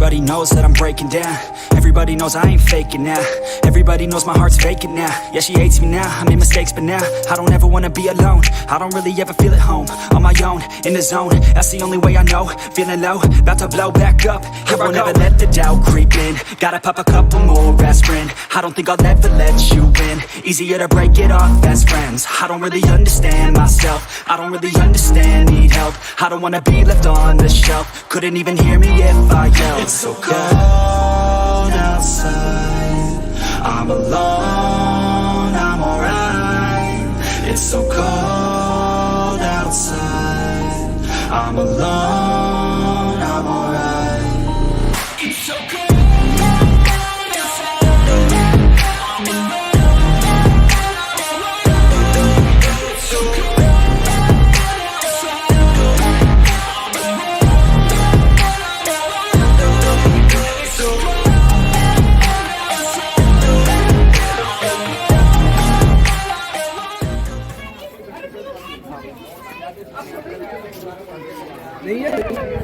Everybody knows that I'm breaking down. Everybody knows I ain't faking now. Everybody knows my heart's vacant now. Yeah, she hates me now, I made mistakes but now I don't ever wanna be alone. I don't really ever feel at home. On my own, in the zone, that's the only way I know. Feeling low, about to blow back up. Here I won't ever let the doubt creep in. Gotta pop a couple more aspirin. I don't think I'll ever let you in. Easier to break it off best friends. I don't really understand myself. I don't really understand, need help. I don't wanna be left on the shelf. Couldn't even hear me if I yelled. It's so cold outside, I'm alone, I'm alright. It's so cold outside, I'm alone, I'm alright. It's so cold.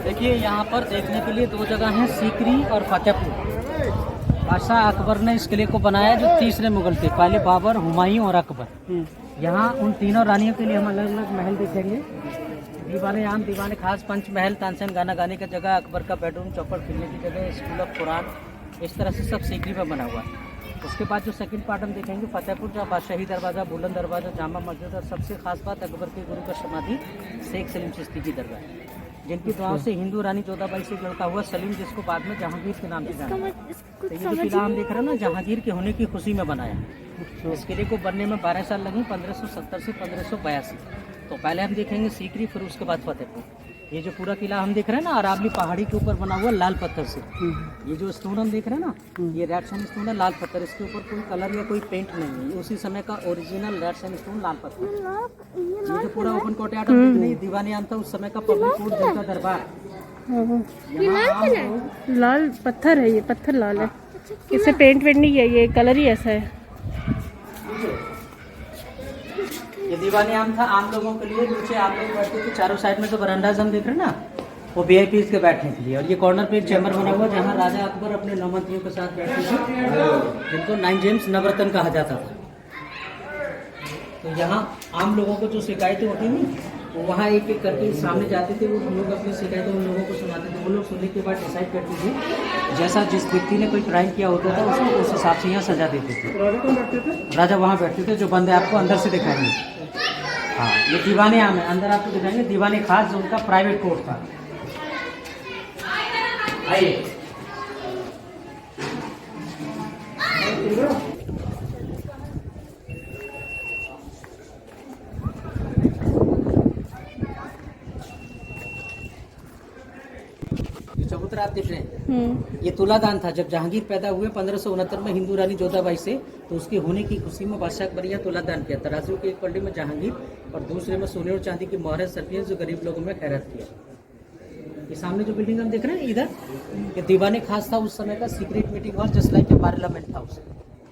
देखिए यहाँ पर देखने के लिए दो जगह हैं, सीकरी और फतेहपुर। बादशाह अकबर ने इस किले को बनाया जो तीसरे मुगल थे, पहले बाबर, हुमायूं और अकबर। यहाँ उन तीनों रानियों के लिए हम अलग अलग महल देखेंगे। दीवाने आम, दीवाने खास, पंच महल, तानसेन गाना गाने की जगह, अकबर का बेडरूम, चौपड़ खेलने की जगह, स्कूल ऑफ कुरान, इस तरह से सब सीकरी में बना हुआ है। उसके बाद जो सेकंड पार्ट हम देखेंगे फतेहपुर, जहाँ बादशाही दरवाज़ा, बुलंद दरवाज़ा, जामा मस्जिद और सबसे खास बात अकबर के गुरु का समाधि शेख सलीम चिश्ती की दरगाह है, जिनकी दुआओं से हिंदू रानी जोधाबाई से लड़का हुआ सलीम, जिसको बाद में जहांगीर के नाम से जाना है। तो ये जो किला हम देख रहे हैं ना, जहांगीर के होने की खुशी में बनाया है। इस किले को बनने में 12 साल लगी, 1570 से 1582। तो पहले हम देखेंगे सीकरी, फिर उसके बाद फतेहपुर। ये जो पूरा किला हम देख रहे हैं ना, अरावली पहाड़ी के ऊपर बना हुआ लाल पत्थर से। ये जो स्टोन हम देख रहे हैं ना, ये रेड सैंड स्टोन है, लाल पत्थर। इसके ऊपर कोई कलर या कोई पेंट नहीं है, ये उसी समय का ओरिजिनल रेड सैंड स्टोन लाल पत्थर। ये जो पूरा ओपन कोर्टयार्ड हम देख रहे हैं, दीवानी आम था उस समय का, पब्लिक कोर्ट, जनता दरबार। लाल पत्थर है, ये पत्थर लाल है, इससे पेंट वेंट नहीं है, ये कलर ही ऐसा है। ये दीवानी आम था आम लोगों के लिए, नीचे आप लोग बैठते थे। चारों साइड में जो बरामदाज हम देख रहे हैं ना, वो VIP के बैठने के लिए। और ये कॉर्नर पे एक चैम्बर बना हुआ, जहाँ राजा अकबर अपने 9 मंत्रियों के साथ बैठते थे, जिनको 9 जेम्स नवरत्न कहा जाता था। तो यहाँ आम लोगों को जो शिकायतें होती थी, वो वहाँ एक एक करके सामने जाते थे, वो लोग अपनी शिकायतें उन लोगों को सुनाते थे। वो लोग सुनने के बाद डिसाइड करते थे, जैसा जिस व्यक्ति ने कोई क्राइम किया होता था उसको उस हिसाब से यहाँ सजा देते थे। राजा वहाँ बैठते थे, जो बंदे आपको अंदर से दिखाएंगे। हाँ, ये दीवाने आम है, अंदर आपको दिखाएंगे दीवाने खास, जो उनका प्राइवेट कोर्ट था। आइए चबूतरा आप देख रहे हैं, ये तुलादान था। जब जहांगीर पैदा हुए 1569 में हिंदू रानी जोधाबाई से, तो उसके होने की खुशी में बादशाह अकबर यहाँ तुलादान किया। तराजू के एक पलड़े में जहांगीर और दूसरे में सोने और चांदी की मोहरें सर्पियां, जो गरीब लोगों में खैरात किया। ये सामने जो बिल्डिंग हम देख रहे हैं इधर, ये दीवाने खास था उस समय का secret meeting hall, just like parliament house.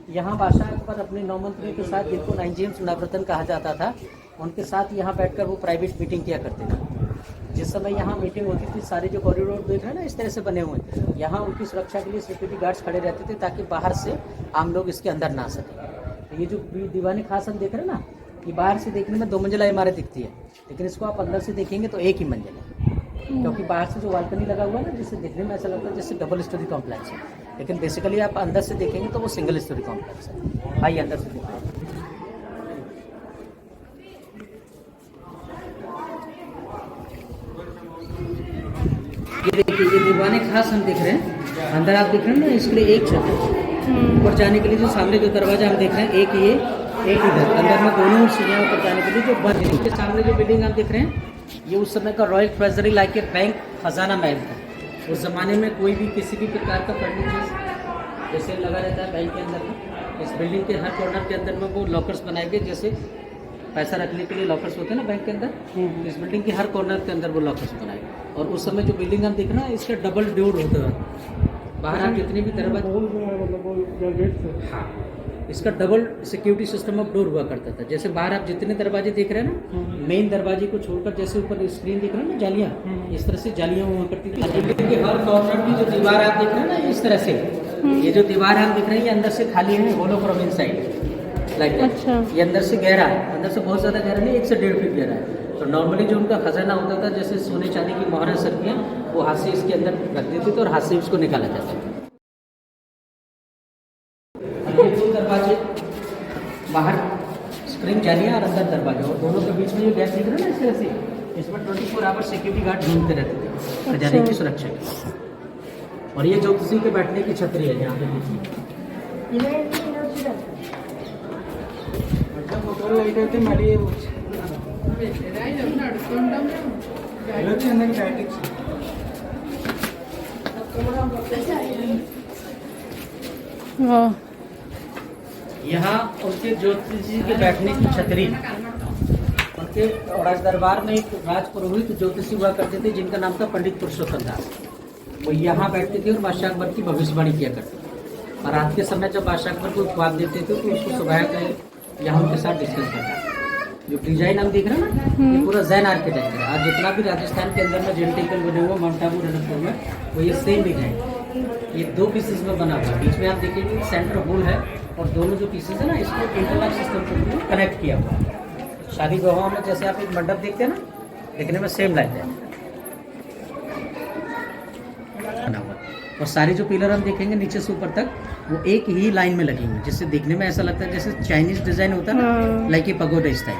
यहाँ बादशाह अकबर अपने 9 मंत्रियों के साथ, जिनको 9 जेम्स नवरत्न कहा जाता था, उनके साथ यहाँ बैठकर वो प्राइवेट मीटिंग किया करते थे। जिस समय यहाँ मीटिंग होती थी, सारे जो कॉरिडोर देख रहे हैं ना, इस तरह से बने हुए हैं। यहाँ उनकी सुरक्षा के लिए सिक्योरिटी गार्ड्स खड़े रहते थे, ताकि बाहर से आम लोग इसके अंदर ना आ सकें। तो ये जो दीवाने खास हम देख रहे हैं ना, ये बाहर से देखने में 2 मंजिला इमारत दिखती है, लेकिन इसको आप अंदर से देखेंगे तो एक ही मंजिल है, क्योंकि बाहर से जो बालकनी लगा हुआ है ना, जिससे देखने में ऐसा लगता है जैसे डबल स्टोरी कॉम्प्लेक्स है, लेकिन बेसिकली आप अंदर से देखेंगे तो वो सिंगल स्टोरी कॉम्प्लेक्स है। आइए अंदर से देखिए। ये देखिए, ये दीवाने खास हम देख रहे हैं, अंदर आप देख रहे हैं ना, इसके लिए एक छत है। ऊपर जाने के लिए जो सामने जो दरवाजा हम देख रहे हैं, एक ये, एक इधर, अंदर में दोनों सीढ़ियाँ ऊपर जाने के लिए जो बंद है। इसके सामने जो बिल्डिंग आप देख रहे हैं, ये उस समय का royal treasury like a bank खजाना महल था। उस ज़माने में कोई भी किसी भी प्रकार का फर्नीचर जैसे लगा रहता है बैंक के अंदर में, इस बिल्डिंग के हर कॉर्नर के अंदर में वो लॉकर्स बनाए गए, जैसे पैसा रखने के लिए लॉकर्स होते हैं ना बैंक के अंदर। इस बिल्डिंग के हर कॉर्नर के अंदर वो लॉकर्स बनाए। और उस समय जो बिल्डिंग हम देख रहे हैं, इसका डबल डोर होता है। बाहर आप जितने भी दरवाजे, हाँ, इसका double security system of door हुआ करता था। जैसे बाहर आप जितने दरवाजे देख रहे हैं ना, मेन दरवाजे को छोड़कर जैसे ऊपर स्क्रीन दिख रहा है ना जालियाँ, इस तरह से जालियाँ हुआ करती थी। बिल्डिंग के हर कॉर्नर की जो दीवार आप देख रहे हैं ना, इस तरह से ये जो दीवार हम दिख रही है अंदर से खाली है, होलो फ्रॉम इनसाइड लाइक अच्छा। ये अंदर से गहरा है, अंदर से बहुत ज़्यादा गहरा नहीं, 1 से 1.5 फीट गहरा है। तो नॉर्मली जो उनका खजाना होता था, जैसे सोने चांदी की मोहरें सरकियाँ, वो हाथ से इसके अंदर रख देते थे और हाथ से उसको निकाला जाता था। ये 2 दरवाजे बाहर स्क्रीन जालियाँ और अंदर दरवाजा, और दोनों के बीच में जो गैप दिख रहा है ना इस तरह से, इसमें 24 आवर सिक्योरिटी गार्ड घूमते रहते थे खजाने की सुरक्षा के। और ये ज्योतिषी के बैठने की छतरी है यहाँ पे वाह। यहाँ उनके ज्योतिषी जी के बैठने की छतरी। उनके राज दरबार में एक राज पुरोहित ज्योतिषी हुआ करते थे जिनका नाम था पंडित पुरुषोत्तम दास। वो यहाँ बैठते थे और बादशाह अकबर की भविष्यवाणी किया करते थे। और रात के समय जब बादशाह अकबर को ख्वाब देते थे तो उसको सुबह के यहाँ उनके साथ डिस्कस करते थे। जो डिजाइन हम देख रहे हैं ना, ये पूरा जैन आर्किटेक्चर है। आज जितना भी राजस्थान के अंदर में जैन टेम्पल बने हुए, माउंट आबू रणकपुर में, वो ये सेम डिजाइन, ये 2 पीसेस में बना हुआ है। बीच में आप देखेंगे सेंटर होल है और दोनों जो पीसेस है ना, इसको इंटरलॉक सिस्टम के थ्रू कनेक्ट किया हुआ है। शादी विवाह में जैसे आप एक मंडप देखते हैं ना, देखने में सेम लगता है बना हुआ। और सारे जो पिलर हम देखेंगे नीचे से ऊपर तक, वो एक ही लाइन में लगे हुए, जिससे देखने में ऐसा लगता है जैसे चाइनीज डिजाइन होता है ना, लाइक ए पगोडा स्टाइल।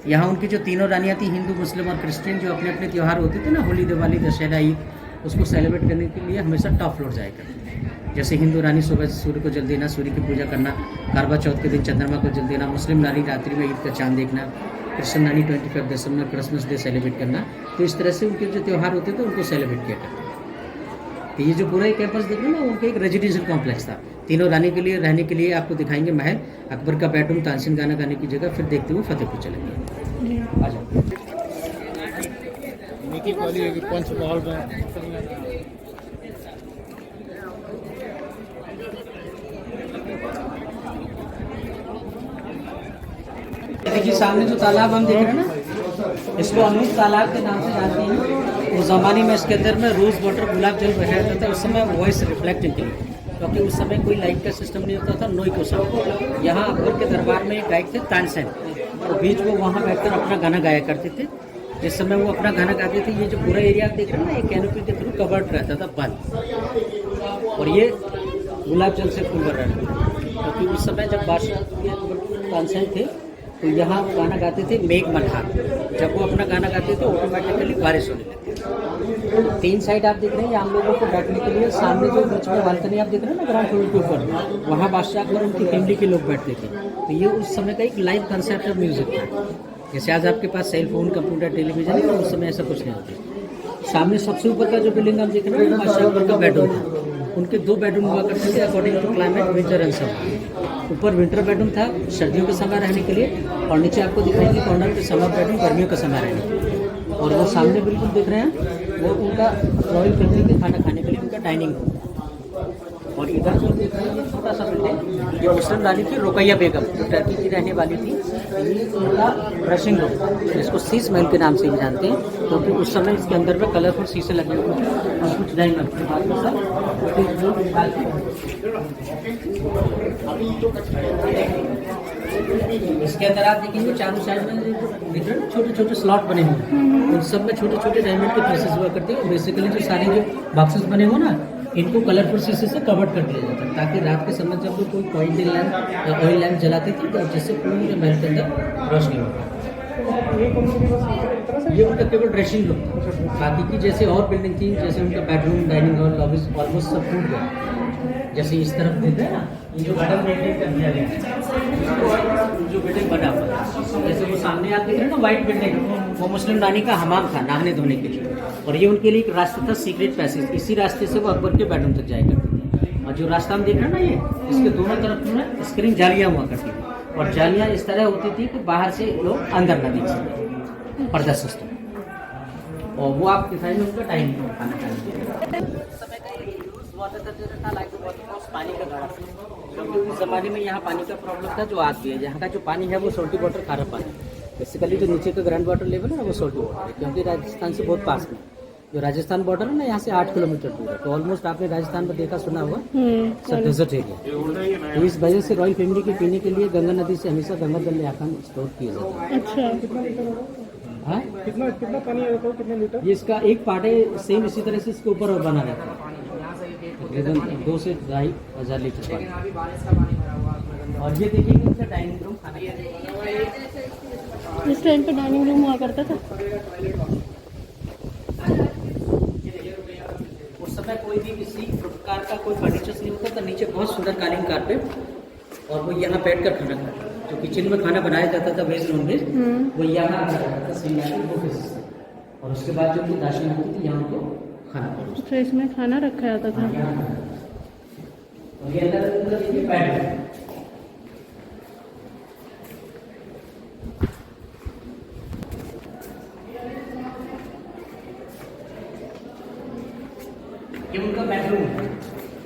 यहाँ उनकी जो तीनों रानियाँ थी, हिंदू, मुस्लिम और क्रिश्चियन, जो अपने अपने त्यौहार होते थे ना, होली, दिवाली, दशहरा, ईद, उसको सेलिब्रेट करने के लिए हमेशा टॉप फ्लोर जाया करते थे। जैसे हिंदू रानी सुबह सूर्य को जल देना, सूर्य की पूजा करना, करवा चौथ के दिन चंद्रमा को जल देना, मुस्लिम नारी रात्रि में ईद का चांद देखना, क्रिश्चियन नानी 25 दिसंबर क्रिसमस डे सेलिब्रेट करना। तो इस तरह से उनके जो त्यौहार होते थे उनको सेलिब्रेट किया करते थे। तो ये जो पूरा एक कैंपस देख रहे हैं ना, उनका एक रेजिडेंशियल कॉम्प्लेक्स था। तीनों रानी के लिए रहने के लिए आपको दिखाएंगे महल, अकबर का बेडरूम, तानसेन गाना गाने की जगह, फिर देखते हुए फतेहपुर चलेंगे। आ जाओ। देखिए सामने जो तालाब हम देख रहे हैं ना, इसको अनूप तालाब के नाम से जानते हैं। उस जमाने में इसके अंदर में रोज वाटर, गुलाब जल बहाया जाता था। उस समय वॉइस रिफ्लेक्टिंग के लिए, क्योंकि उस समय कोई लाइट का सिस्टम नहीं होता था, नोई को सब। यहाँ अकबर के दरबार में एक गायक थे तानसेन, तो बीच वो वहाँ बैठकर अपना गाना गाया करते थे। जिस समय वो अपना गाना गाते थे, ये जो पूरा एरिया आप देख रहे हैं ना, ये कैनोपी के थ्रू कवर्ड रहता था बंद, और ये गुलाब जल से फुल रहता था। क्योंकि उस समय जब बादशाह तानसेन थे तो यहाँ वो गाना गाते थे मेघ मल्हार। जब वो अपना गाना गाते थे ऑटोमेटिकली बारिश होने लगती है। तो 3 साइड आप देख रहे हैं आम लोगों को बैठने के लिए। सामने जो बीच में बालकनी आप देख रहे हैं ना, ग्राउंड फ्लोर के ऊपर, वहाँ बादशाह अकबर उनकी फैमिली के लोग बैठते थे। तो ये उस समय का एक लाइव कंसेप्ट ऑफ म्यूजिक था। जैसे आज आपके पास सेल फोन, कंप्यूटर, टेलीविजन है, तो उस समय ऐसा कुछ नहीं होता। सामने सबसे ऊपर का जो बिल्डिंग आप देख रहे हैं, बादशाह अकबर का बेडरूम था। उनके 2 बेडरूम हुआ करते थे according to climate, winter and summer. ऊपर विंटर बेडरूम था सर्दियों के समय रहने के लिए, और नीचे आपको दिखाएंगे कॉर्नर पे समर बेडरूम, गर्मियों का समय रहने के लिए। और वो सामने बिल्कुल दिख रहे हैं, वो उनका रॉयल फैमिली के खाना खाने के लिए उनका डाइनिंग रूम। और इधर जो देख रहे हैं ये छोटा सा बिल्डिंग, ये मुस्लिम रानी थी रुकैया बेगम, जो टर्की की रहने वाली थी। ये उनका ड्रेसिंग रूम, इसको शीश महल के नाम से भी जानते हैं, क्योंकि उस समय इसके अंदर में कलरफुल शीशे लगे हुए थे और कुछ डायमंड के बाद में इसके अंदर आप देखेंगे चारों साइड में छोटे छोटे स्लॉट बने हुए हैं। उन सब में छोटे छोटे डायमंड के पीसेस हुआ करते हैं। बेसिकली जो सारे जो बॉक्सेस बने हुए ना, इनको कलरफुल शीशे से कवर्ड कर दिया जाता है, ताकि रात के समय जब कोई पॉइंटिंग लैंप या ऑयल लैंप जलाते थे तो जिससे पूरे महल के अंदर रोशनी होती। ये उनका केवल ड्रेसिंग रूम, बाकी की जैसे और बिल्डिंग थी, जैसे उनका bedroom, dining hall, lobbies almost सब टूट गया। जैसे इस तरफ देते हैं ना, ये जो गार्डन मेंटेन कर दिया गया, जो बिल्डिंग बना हुआ, जैसे वो सामने आप देख रहे हैं ना व्हाइट बिल्डिंग, वो मुस्लिम रानी का हमाम था नहाने धोने के लिए। और ये उनके लिए एक रास्ता था सीक्रेट पैसेज, इसी रास्ते से वो अकबर के बेडरूम तक जाया करते थे। और जो रास्ता हम देख रहे हैं ना, ये इसके दोनों तरफ में स्क्रीन जालियाँ हुआ करती थी, और जालियाँ इस तरह होती थी कि बाहर से लोग अंदर न देख सकें, पर्दा सिस्टम। और वो आप दिखाएंगे उनका टाइम खाना खाने के लिए। समय का यूज हुआ था, लाइक पानी का गाड़ा क्योंकि उस जमाने में यहाँ पानी का प्रॉब्लम था, जो आज भी है। यहाँ का जो पानी है वो सोल्टी वाटर, खारा पानी। बेसिकली जो नीचे का ग्राउंड वाटर लेवल है ना वो सोल्टी वाटर है, क्योंकि राजस्थान से बहुत पास में जो राजस्थान बॉर्डर है ना, यहाँ से 8 किलोमीटर दूर है। तो ऑलमोस्ट आपने राजस्थान में देखा सुना होगा सब डेजर्ट एरिया। तो इस वजह से रॉयल फैमिली के पीने के लिए गंगा नदी से हमेशा गंगा जल आकर स्टोर किया जाता है। अच्छा, हाँ, कितना कितना पानी है बताओ, कितने लीटर? ये इसका एक पार्ट है, सेम इसी तरह से इसके ऊपर और बना रहता है, तकरीबन 2 से 2.5 हज़ार लीटर पानी। और ये देखिए इसका डाइनिंग रूम, इस टाइम पे डाइनिंग रूम हुआ करता था। उस समय कोई भी किसी प्रकार का कोई फर्नीचर नहीं होता था, नीचे बहुत सुंदर कालीन कारपेट, और वो यहाँ बैठ कर खाना खाता। जो किचन में खाना बनाया जाता था वेज नॉन वेज, वो यहाँ और उसके बाद जो राशन होती थी यहाँ को खाना पड़ता। अच्छा, इसमें खाना रखा जाता था। और ये अंदर ये बेड है। ये उनका बेडरूम है।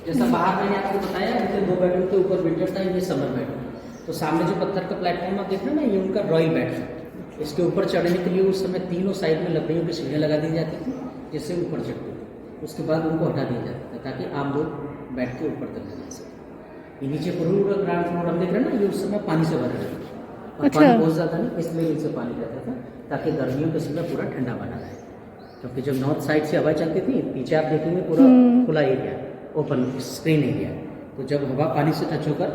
जैसा बाहर मैंने आपको बताया, उनके 2 बेडरूम के ऊपर विंटर था, ये समर बेडरूम। तो सामने जो पत्थर का प्लेटफॉर्म आप देख रहे हैं ना, ये उनका रॉयल बेड है। इसके ऊपर चढ़ने के लिए उस समय तीनों साइड में लकड़ियों की सीढ़ियाँ लगा दी जाती थी, जिससे ऊपर चढ़ते थे। उसके बाद उनको हटा दिया जाता था ताकि आम लोग बैठ के ऊपर तक जा सकें। ये नीचे पूरा ग्राउंड फ्लोर हम देख रहे हैं ना, ये उस समय पानी से भरा रहता था। और पानी बहुत ज़्यादा नहीं, इसलिए नीचे पानी रहता था ताकि गर्मियों के समय पूरा ठंडा बना रहे। क्योंकि जब नॉर्थ साइड से हवा चलती थी, पीछे आप देखेंगे पूरा खुला एरिया, ओपन स्क्रीन एरिया। तो जब हवा पानी से टच होकर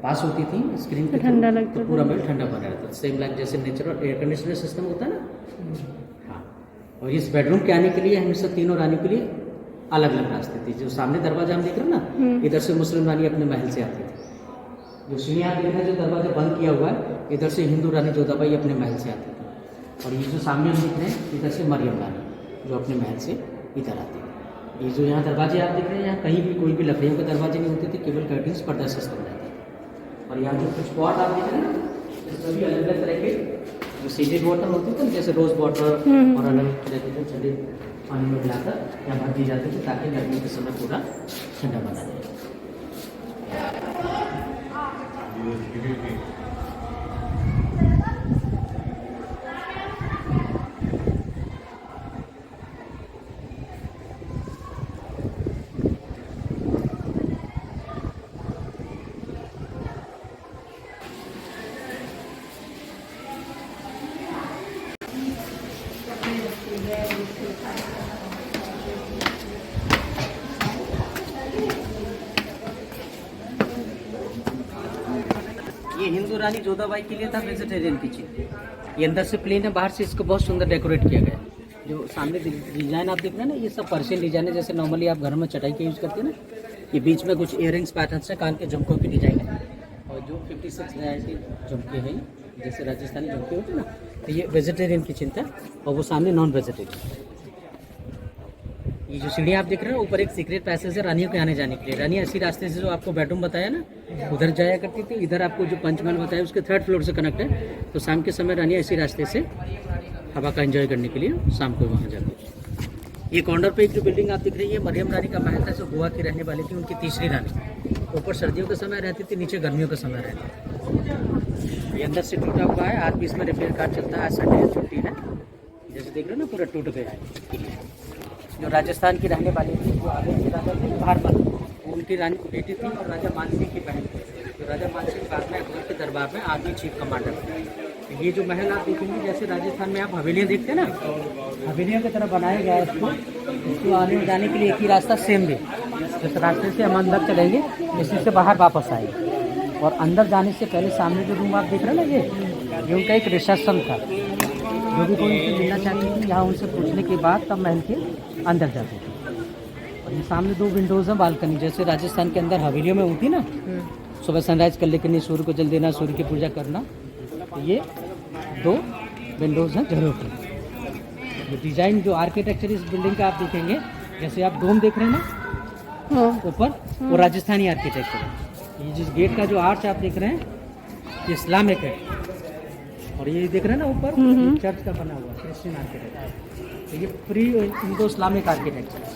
पास होती थी स्क्रीन पे, ठंडा लगता तो पूरा महल ठंडा बना रहता था। सेम लाइक जैसे नेचुरल एयर कंडीशनर सिस्टम होता है ना। हाँ, और इस बेडरूम के आने के लिए हमेशा तीनों रानी के लिए अलग अलग रास्ते थे। जो सामने दरवाजा हम देख रहे हैं ना, इधर से मुस्लिम रानी अपने महल से आती थी। जो सीढ़ियाँ देख रहे हैं, जो दरवाजा बंद किया हुआ है, इधर से हिंदू रानी जोधाबाई अपने महल से आती थी। और ये जो सामने हम देख रहे हैं, इधर से मरियम रानी जो अपने महल से इधर आती है। ये जो यहाँ दरवाजे आप देख रहे हैं, यहाँ कहीं भी कोई भी लकड़ियों के दरवाजे नहीं होते थे, केवल कर्टन्स, पर्दा सिस्टम रहता था। और यहाँ जो कुछ पॉट आप देख रहे हैं ना, इसमें भी अलग अलग तरह के जो सीडेड वाटर होते थे, जैसे रोज वाटर और अलग तरह के जो ठंडे पानी में मिलाकर यहाँ भर दी जाती थी ताकि गर्मी के समय पूरा ठंडा बना जाए। ये हिंदू रानी जोधाबाई के लिए था वेजिटेरियन किचन। ये अंदर से प्लेन है, बाहर से इसको बहुत सुंदर डेकोरेट किया गया है। जो सामने डिजाइन आप देख रहे हैं ना, ये सब पर्शियन डिजाइन है, जैसे नॉर्मली आप घर में चटाई के यूज़ करते हैं ना। ये बीच में कुछ इयरिंग्स पैटर्न्स है, कान के झुमकों की डिजाइन है। और जो 56 नया के झुमके हैं, जैसे राजस्थानी झुमके होते हैं ना, तो ये वेजिटेरियन किचन था। और वो सामने नॉन वेजिटेरियन। ये जो सीढ़ियाँ आप देख रहे हैं, ऊपर एक सीक्रेट पैसेज है रानियों के आने जाने के लिए। रानी इसी रास्ते से जो आपको बेडरूम बताया ना, उधर जाया करती थी। इधर आपको जो पंचमहल बताया उसके 3rd फ्लोर से कनेक्ट है। तो शाम के समय रानियाँ इसी रास्ते से हवा का एंजॉय करने के लिए शाम को वहाँ जाती थी। ये कॉर्नर पे एक जो बिल्डिंग आप दिख रही है, मरियम रानी का महल था, जो गोवा की रहने वाली थी, उनकी तीसरी रानी। ऊपर सर्दियों के समय रहती थी, नीचे गर्मियों का समय रहता था। ये अंदर से टूटा हुआ है, आज भी इसमें रिपेयर कार्ड चलता है। आज संडे छुट्टी है, जैसे देख रहे हो ना, पूरा टूट गया है। जो राजस्थान की रहने वाली थी, जो आगे की राजा थी भारमल, उनकी रानी की बेटी थी और राजा मानसिंह की बहन थी। जो राजा मानसिंह बाद में अकबर के दरबार में आर्मी चीफ कमांडर थे। ये जो महल आप देखेंगे, जैसे राजस्थान में आप हवेलियाँ देखते हैं ना, हवेलियों की तरह बनाया गया है इसको आने जाने के लिए एक ही रास्ता सेम वे। जिस रास्ते से हम अंदर चलेंगे, इसी से बाहर वापस आएंगे। और अंदर जाने से पहले सामने जो रूम आप देख रहे हैं ना, ये उनका एक रिसेप्शन था। जो भी कोई उनसे मिलना चाहती थी, यहाँ उनसे पूछने के बाद तब महल के अंदर जाते थे। और ये सामने 2 विंडोज़ हैं, बालकनी, जैसे राजस्थान के अंदर हवेलियों में होती ना, सुबह सनराइज कर लेकर सूर्य को जल देना, सूर्य की पूजा करना। तो ये 2 विंडोज़ हैं झरों की। ये डिज़ाइन जो आर्किटेक्चर इस बिल्डिंग का आप देखेंगे, जैसे आप डोम देख रहे हैं ना ऊपर, वो राजस्थानी आर्किटेक्चर है। ये जिस गेट का जो आर्च आप देख रहे हैं, ये इस्लामिक है। और ये देख रहे हैं ना ऊपर, चर्च का बना हुआ क्रिश्चियन आर्किटेक्चर। तो ये प्री इंडो इस्लामिक आर्किटेक्चर है।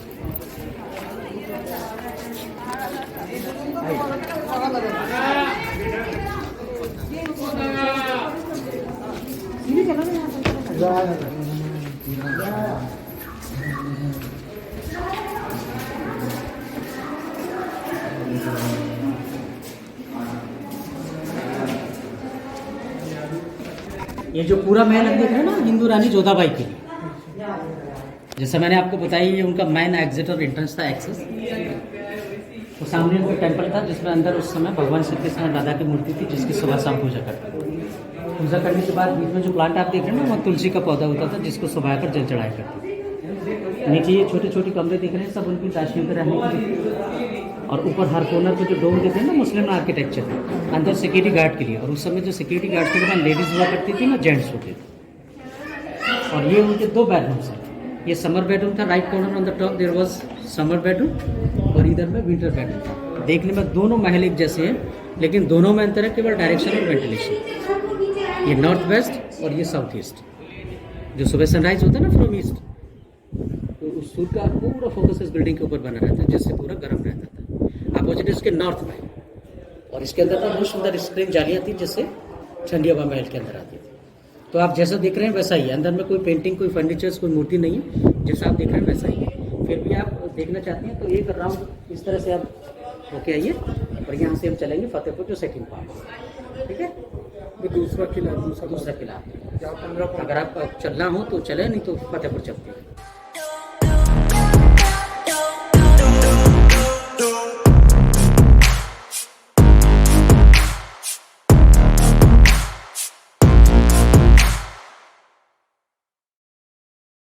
ये जो पूरा महल आप देख रहे हैं ना, हिंदू रानी जोधाबाई के लिए। जैसे मैंने आपको बताया, ये उनका मेन एग्जिट और एंट्रेंस था, एक्सेस। तो सामने उनका टेम्पल था, जिसमें अंदर उस समय भगवान श्री कृष्ण राधा की मूर्ति थी, जिसकी सुबह शाम पूजा करते थे। पूजा करने के बाद बीच में जो प्लांट आप देख रहे हैं ना, वो तुलसी का पौधा होता था, जिसको सुबह कर जल चढ़ाया करते थे। नीचे ये छोटे छोटे कमरे दिख रहे हैं, सब उनकी दासियों के रहने के। और ऊपर हर कॉर्नर पे जो डोम दिख रहे हैं ना, मुस्लिम आर्किटेक्चर, अंदर सिक्योरिटी गार्ड के लिए। और उस समय जो सिक्योरिटी गार्ड के लिए लेडीज हुआ करती थी ना, जेंट्स होते थे। और ये उनके 2 बेडरूम्स हैं। ये समर बेडरूम था, right corner on the top there was summer bedroom, और इधर में विंटर बेडरूम था। देखने में दोनों महल एक जैसे हैं, लेकिन दोनों में अंतर है केवल डायरेक्शन और वेंटिलेशन। ये नॉर्थ वेस्ट और ये साउथ ईस्ट। जो सुबह सनराइज होता है ना फ्रॉम ईस्ट, तो उस सूर्य का पूरा फोकस इस बिल्डिंग के ऊपर बना रहता है, जिससे पूरा गर्म रहता था। अपोजिट इसके नॉर्थ में, और इसके अंदर बहुत सुंदर स्क्रीन जालियाँ थी, जिससे ठंडी हवा महल के अंदर आती थी। तो आप जैसा देख रहे हैं वैसा ही है। अंदर में कोई पेंटिंग, कोई फर्नीचर्स, कोई मूर्ति नहीं है। जैसा आप देख रहे हैं वैसा ही है। फिर भी आप देखना चाहते हैं तो एक राउंड इस तरह से आप होके आइए, और यहाँ से हम चलेंगे फतेहपुर जो सेकंड पार्ट, ठीक है। दूसरा किला दूसरा किला, अगर आप चलना हो तो चले, नहीं तो फतेहपुर चलते हैं।